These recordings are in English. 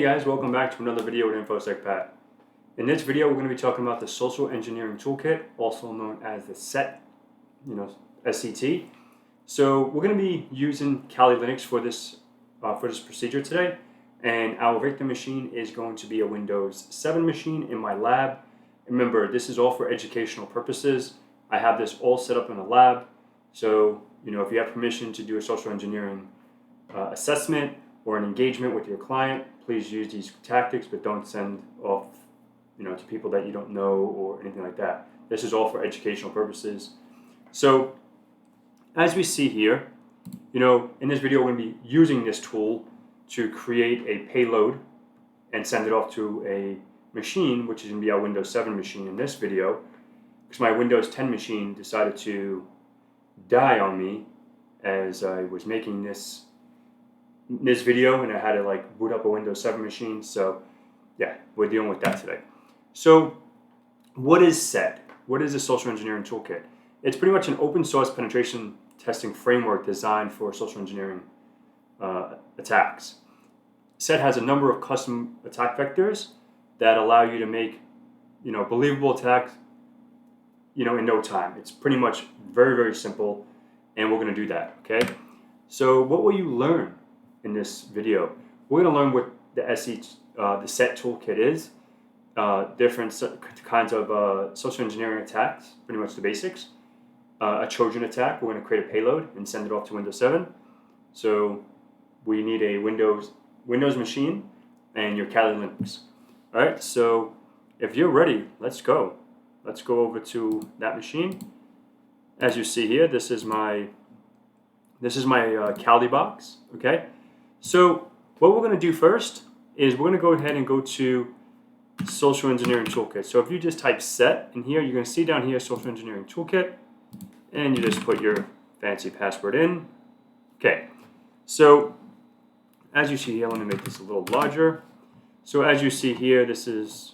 Hey guys, welcome back to another video with InfoSec Pat. In this video, we're going to be talking about the Social Engineering Toolkit, also known as the SET, SCT. So we're going to be using Kali Linux for this procedure today, and our victim machine is going to be a Windows 7 machine in my lab. Remember, this is all for educational purposes. I have this all set up in a lab, so if you have permission to do a social engineering assessment or an engagement with your client, please use these tactics, but don't send off to people that you don't know or anything like that. This is all for educational purposes. So as we see here, in this video we're going to be using this tool to create a payload and send it off to a machine, which is going to be our Windows 7 machine in this video, because my Windows 10 machine decided to die on me as I was making this video, and I had to boot up a Windows 7 machine. So yeah, we're dealing with that today. So what is SET? What is the Social Engineering Toolkit? It's pretty much an open source penetration testing framework designed for social engineering attacks. SET has a number of custom attack vectors that allow you to make believable attacks in no time. It's pretty much very, very simple, and we're going to do that. Okay, so what will you learn in this video? We're going to learn what the SET toolkit is, different kinds of social engineering attacks, pretty much the basics. A Trojan attack, we're going to create a payload and send it off to Windows 7. So we need a Windows machine and your Kali Linux. All right, so if you're ready, let's go. Let's go over to that machine. As you see here, this is my HackTheBox. Okay. So what we're going to do first is we're going to go ahead and go to Social Engineering Toolkit. So if you just type SET in here, you're going to see down here Social Engineering Toolkit, and you just put your fancy password in. Okay, so as you see here, let me make this a little larger. So as you see here, this is,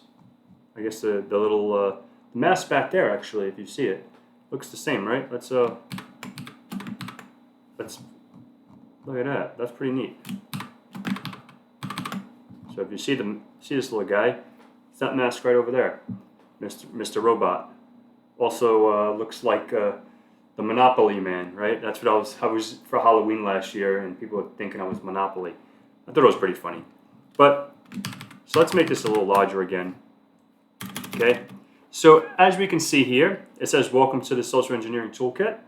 I guess, the little mask back there. Actually, if you see it, looks the same, right? Let's look at that. That's pretty neat. So if you see this little guy, it's that mask right over there, Mr. Robot. Also looks like the Monopoly Man, right? That's what I was for Halloween last year, and people were thinking I was Monopoly. I thought it was pretty funny. But so let's make this a little larger again. Okay. So as we can see here, it says "Welcome to the Social Engineering Toolkit."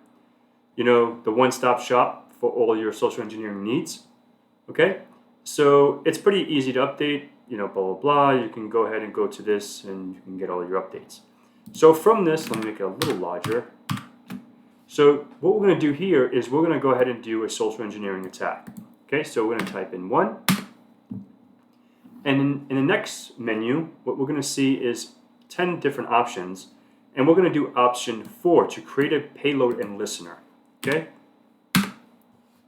The one-stop shop for all your social engineering needs. Okay, so it's pretty easy to update. Blah blah blah. You can go ahead and go to this, and you can get all your updates. So from this, let me make it a little larger. So what we're going to do here is we're going to go ahead and do a social engineering attack. Okay, so we're going to type in 1, and in the next menu, what we're going to see is 10 different options, and we're going to do option 4 to create a payload and listener. Okay,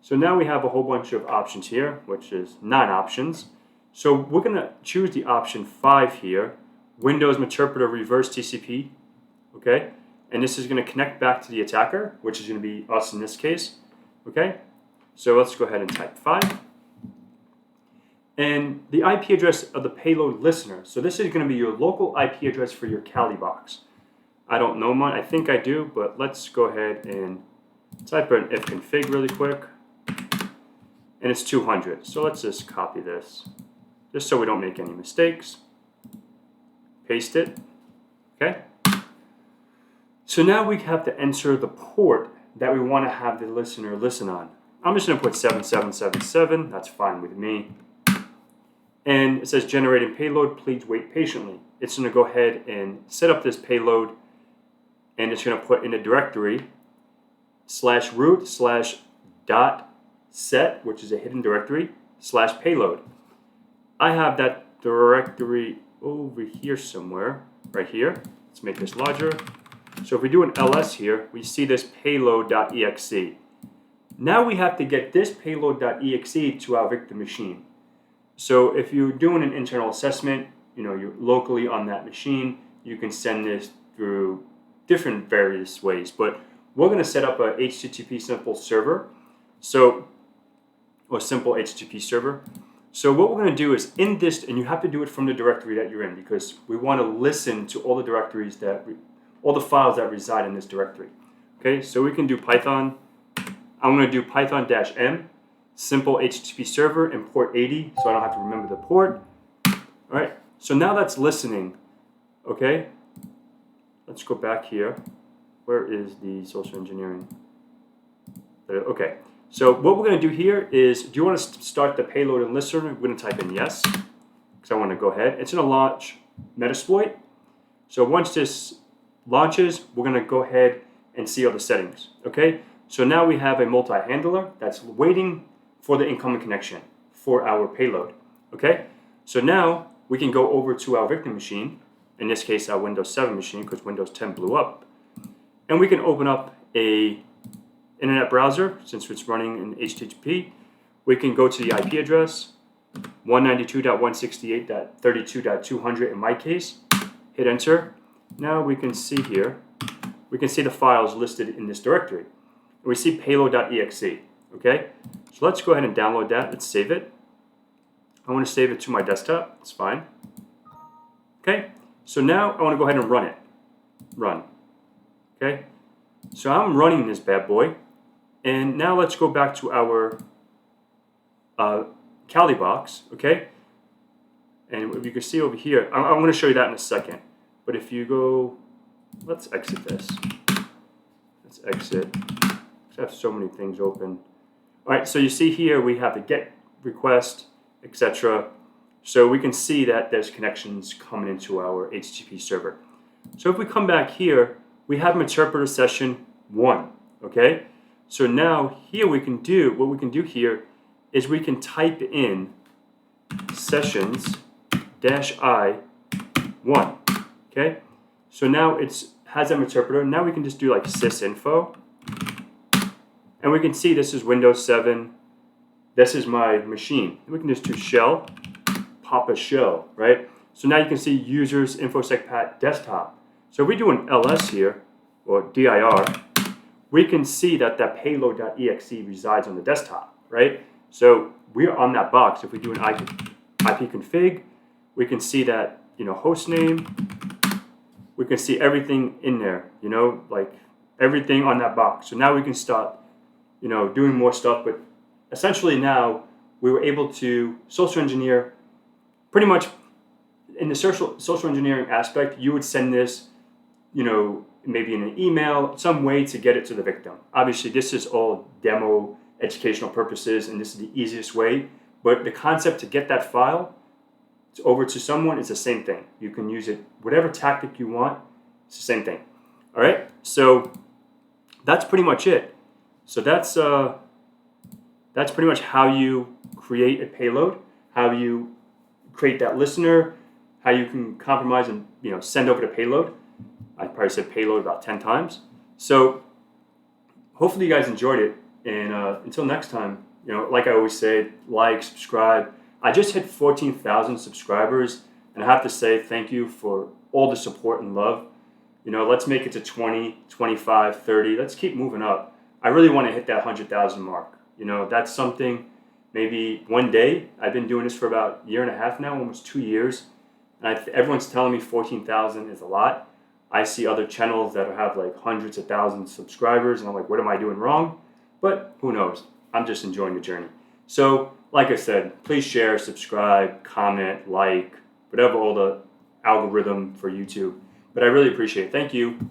so now we have a whole bunch of options here, which is 9 options. So we're going to choose the option 5 here, Windows Interpreter Reverse TCP. Okay, and this is going to connect back to the attacker, which is going to be us in this case. Okay, so let's go ahead and type 5. And the IP address of the payload listener. So this is going to be your local IP address for your Kali box. I don't know mine. I think I do, but let's go ahead and type in ifconfig really quick. And it's 200. So let's just copy this, just so we don't make any mistakes. Paste it. Okay. So now we have to enter the port that we want to have the listener listen on. I'm just going to put 7777. That's fine with me. And it says generating payload, please wait patiently. It's going to go ahead and set up this payload, and it's going to put in a directory /root/.set, which is a hidden directory, /payload. I have that directory over here somewhere, right here. Let's make this larger. So if we do an ls here, we see this payload.exe. Now we have to get this payload.exe to our victim machine. So if you're doing an internal assessment, you're locally on that machine, you can send this through different various ways. But we're going to set up a HTTP simple server, or simple HTTP server. So what we're going to do is in this, and you have to do it from the directory that you're in because we want to listen to all the directories all the files that reside in this directory. Okay, so we can do Python. I'm going to do Python-m, simple HTTP server, and port 80, so I don't have to remember the port. All right, so now that's listening. Okay, let's go back here. Where is the social engineering? Okay, so what we're going to do here is, do you want to start the payload and listener? We're going to type in yes, because I want to go ahead. It's going to launch Metasploit. So once this launches, we're going to go ahead and see all the settings. Okay, so now we have a multi-handler that's waiting for the incoming connection for our payload. Okay, so now we can go over to our victim machine, in this case our Windows 7 machine because Windows 10 blew up, and we can open up a internet browser. Since it's running in HTTP, we can go to the IP address 192.168.32.200 in my case, hit enter. Now we can see here, we can see the files listed in this directory. We see payload.exe, okay? So let's go ahead and download that. Let's save it. I want to save it to my desktop. It's fine. Okay, so now I want to go ahead and run it. Run. Okay, so I'm running this bad boy. And now let's go back to our HackTheBox, okay? And if you can see over here, I'm going to show you that in a second. But if you go, let's exit this. Let's exit. I have so many things open. All right, so you see here we have the GET request, etc. So we can see that there's connections coming into our HTTP server. So if we come back here, we have interpreter session 1, okay? So now here what we can do here is we can type in sessions-i1, okay? So now it has an interpreter. Now we can just do like sysinfo. And we can see this is Windows 7. This is my machine. And we can just do shell, pop a shell, right? So now you can see users InfoSec Pat desktop. So if we do an ls here, or dir, we can see that that payload.exe resides on the desktop, right? So we're on that box. If we do an IP config, we can see that, host name. We can see everything in there, like everything on that box. So now we can start, doing more stuff. But essentially now we were able to social engineer pretty much in the social engineering aspect. You would send this, maybe in an email, some way to get it to the victim. Obviously, this is all demo educational purposes, and this is the easiest way. But the concept to get that file over to someone is the same thing. You can use it, whatever tactic you want, it's the same thing. All right, so that's pretty much it. So that's pretty much how you create a payload, how you create that listener, how you can compromise and send over the payload. I probably said payload about 10 times. So hopefully you guys enjoyed it. And until next time, like I always say, like, subscribe. I just hit 14,000 subscribers, and I have to say thank you for all the support and love. Let's make it to 20, 25, 30. Let's keep moving up. I really want to hit that 100,000 mark. That's something maybe one day. I've been doing this for about a year and a half now, almost 2 years. And everyone's telling me 14,000 is a lot. I see other channels that have like hundreds of thousands of subscribers, and I'm like, what am I doing wrong? But who knows? I'm just enjoying the journey. So, like I said, please share, subscribe, comment, like, whatever all the algorithm for YouTube. But I really appreciate it. Thank you.